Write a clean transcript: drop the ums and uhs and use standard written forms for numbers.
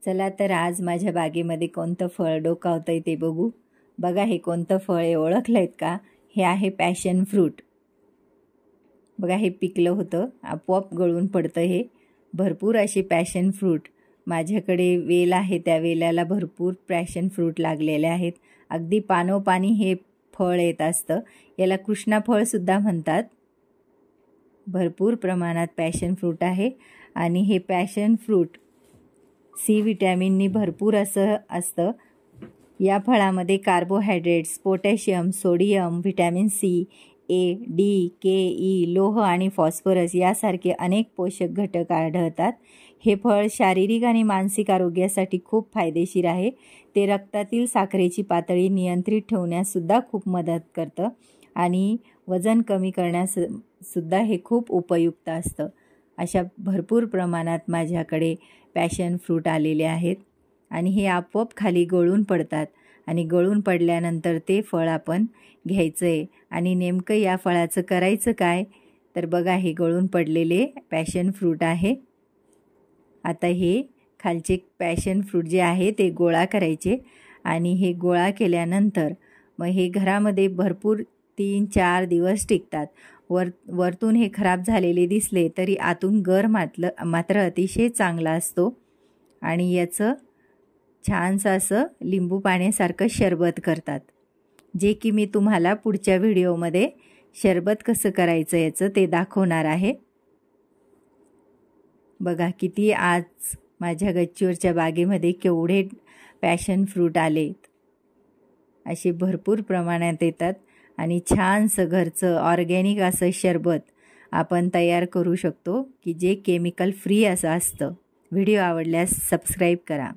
चला तर आज माझ्या बागेमध्ये कोणतं फळ डोकावतंय ते बघू। बघा हे कोणतं फळ आहे, ओळखलंय का? हे आहे पॅशन फ्रूट। बघा हे पिकलं होतं, आपोआप गळून पडतं हे। भरपूर अशी पॅशन फ्रूट माझ्याकडे वेल आहे, त्या वेलाला भरपूर पॅशन फ्रूट लागलेले आहेत। अगदी पानोपानी हे फळ येत असतं, याला कृष्णा फळ सुद्धा म्हणतात। भरपूर प्रमाणात पॅशन फ्रूट आहे आणि हे पॅशन फ्रूट सी विटॅमिननी भरपूर असतं। या फळामध्ये carbohydrates, potassium, sodium, vitamin C, A, D, K, E, लोह आणि फॉस्फरस यासारखे अनेक पोषक घटक आढळतात। हे फळ शारीरिक आणि मानसिक आरोग्यासाठी खूप फायदेशीर आहे। ते रक्तातील साखरेची पातळी नियंत्रित ठेवण्यास सुद्धा खूप मदत करतं आणि वजन कमी करण्यास सुद्धा हे खूप उपयुक्त असतं। अशा भरपूर प्रमाणात माझ्याकडे पॅशन फ्रूट आलेले आहेत आणि हे आपोआप खाली गळून पडतात आणि गळून पडल्यानंतर ते फळ आपण घ्यायचं आहे। आणि नेमकं या फळाचं करायचं काय, तर बघा हे गळून पडलेले पॅशन फ्रूट आहे। आता हे खालचे पॅशन फ्रूट जे आहे ते गोळा करायचे आणि हे गोळा केल्यानंतर मग हे घरामध्ये भरपूर 3-4 दिवस टिकतात। वरतून हे खराब झालेले दिसले तरी आतून गर मात्र अतिशय चांगला असतो आणि याचं छानसं असं लिंबू पाण्यासारखं शरबत करतात, जे की मी तुम्हाला पुढच्या व्हिडिओमध्ये शरबत कसं करायचं याचं ते दाखवणार आहे। बघा किती आज माझ्या गच्चीवरच्या बागेमध्ये केवढे पॅशन फ्रूट आलेत। असे भरपूर प्रमाणात येतात आणि छानसं घरचं ऑर्गॅनिक असं शरबत आपण तयार करू शकतो, की जे केमिकल फ्री असं असतं। व्हिडिओ आवडल्यास सबस्क्राईब करा।